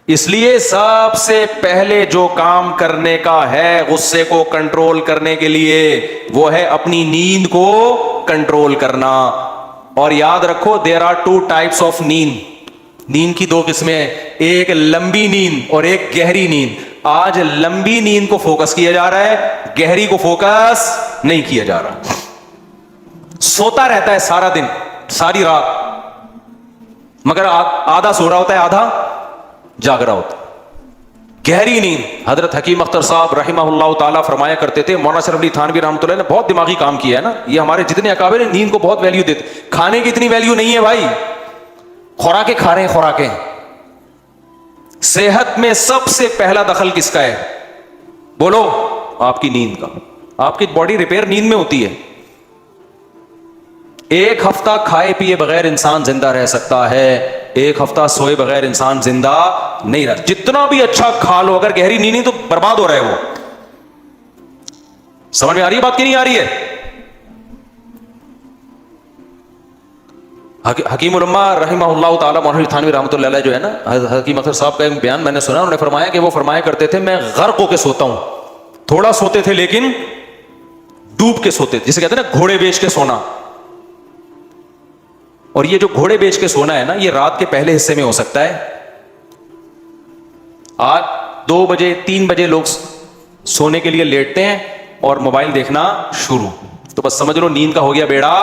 इसलिए सबसे पहले जो काम करने का है गुस्से को कंट्रोल करने के लिए, वो है अपनी नींद को कंट्रोल करना। और याद रखो, there are two types of नींद। नींद की दो किस्में हैं, एक लंबी नींद और एक गहरी नींद। आज लंबी नींद को फोकस किया जा रहा है, गहरी को फोकस नहीं किया जा रहा। सोता रहता है सारा दिन सारी रात, मगर आधा सो रहा होता है, आधा जाग रहा होता। गहरी नींद, हजरत हकीम अख्तर साहब रहिमहुल्लाह ताला फरमाया करते थे, मौलाना शरफ अली थानवी रहमतुल्लाह ने बहुत दिमागी काम किया है ना। ये हमारे जितने अकाबिर हैं नींद को बहुत वैल्यू देते। खाने की इतनी वैल्यू नहीं है भाई, खुराकें खा रहे हैं खुराकें। सेहत में सबसे पहला दखल किसका है बोलो? आपकी नींद का। आपकी बॉडी रिपेयर नींद में होती है। एक हफ्ता खाए पिए बगैर इंसान जिंदा रह सकता है, एक हफ्ता सोए बगैर इंसान जिंदा नहीं रह। जितना भी अच्छा खा लो, अगर गहरी नींद नहीं तो बर्बाद हो रहा है वो। समझ में आ रही है बात की नहीं आ रही है? हकीम उलम्मा रहिमहुल्लाह ताला मौलाना थानवी रहमतुल्लाह अलैह जो है ना, हकीम अख्तर साहब का एक बयान मैंने सुना, उन्होंने फरमाया कि वो फरमाया करते थे, मैं गर्क होके सोता हूं। थोड़ा सोते थे लेकिन डूब के सोते थे, जिसे कहते हैं ना घोड़े बेच के सोना। और ये जो घोड़े बेच के सोना है ना, ये रात के पहले हिस्से में हो सकता है। आज 2 बजे 3 बजे लोग सोने के लिए लेटते हैं और मोबाइल देखना शुरू, तो बस समझ लो नींद का हो गया बेड़ा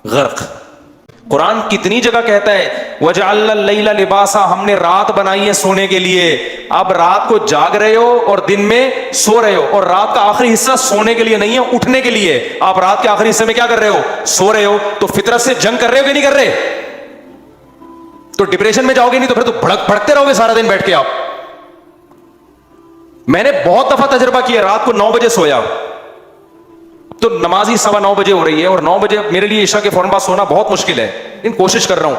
गर्क। कुरान कितनी जगह कहता है वजअलना लैला लिबासा, हमने रात बनाई है सोने के लिए। अब रात को जाग रहे हो और दिन में सो रहे हो, और रात का आखिरी हिस्सा सोने के लिए नहीं है, उठने के लिए। आप रात के आखिरी हिस्से में क्या कर रहे हो? सो रहे हो। तो फितरत से जंग कर रहे हो कि नहीं कर रहे? तो डिप्रेशन में जाओगे नहीं तो फिर तो भड़कते रहोगे सारा दिन बैठ के आप। मैंने बहुत दफा तजुर्बा किया, रात को 9 बजे सोया तो नमाज ही 9:15 बजे हो रही है, और 9 बजे मेरे लिए ईशा के फौरन बाद सोना बहुत मुश्किल है, लेकिन कोशिश कर रहा हूं,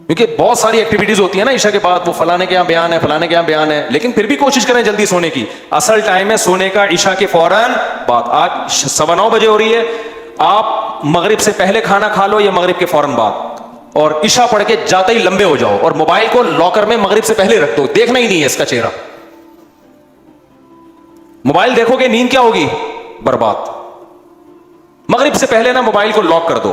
क्योंकि बहुत सारी एक्टिविटीज होती है ना ईशा के बाद, वो फलाने के यहां बयान है, फलाने के यहां बयान है, लेकिन फिर भी कोशिश करें जल्दी सोने की। असल टाइम है सोने का ईशा के फौरन बाद। आज 9:15 बजे हो रही है, आप मगरिब से पहले खाना खा लो या मगरिब के फौरन बाद, और ईशा पढ़ के जाते ही लंबे हो जाओ, और मोबाइल को लॉकर में मगरिब से पहले रख दो, देखना ही नहीं है इसका चेहरा। मोबाइल देखोगे नींद क्या होगी? बर्बाद। मगरिब से पहले ना मोबाइल को लॉक कर दो।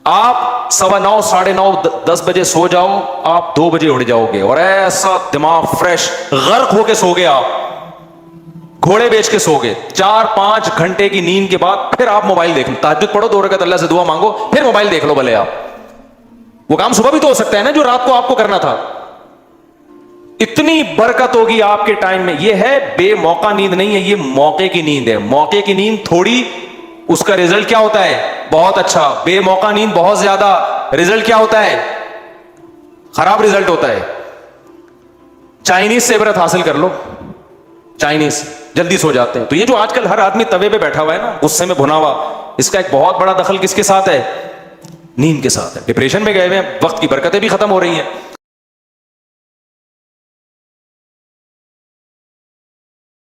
आप 9:15 9:30 10 बजे सो जाओ, आप 2 बजे उठ जाओगे, और ऐसा दिमाग फ्रेश गर्क होके सोगे, आप घोड़े बेच के सोगे। 4-5 घंटे की नींद के बाद फिर आप मोबाइल देख लो, तहज्जुद पढ़ो, 2 रकात अल्लाह से दुआ मांगो, फिर मोबाइल देख लो भले आप। वो काम सुबह भी तो हो सकता है ना जो रात को आपको करना था। इतनी बरकत होगी आपके टाइम में। ये है बेमौका नींद नहीं है, ये मौके की नींद है। मौके की नींद थोड़ी, उसका रिजल्ट क्या होता है? बहुत अच्छा। बेमौका नींद बहुत ज्यादा, रिजल्ट क्या होता है? खराब रिजल्ट होता है। चाइनीज से इबरत हासिल कर लो, चाइनीज जल्दी सो जाते हैं। तो ये जो आजकल हर आदमी तवे पे बैठा हुआ है ना, गुस्से में भुना हुआ, इसका एक बहुत बड़ा दखल किसके साथ है? नींद के साथ है। डिप्रेशन में गए हुए हैं, वक्त की बरकतें भी खत्म हो रही हैं।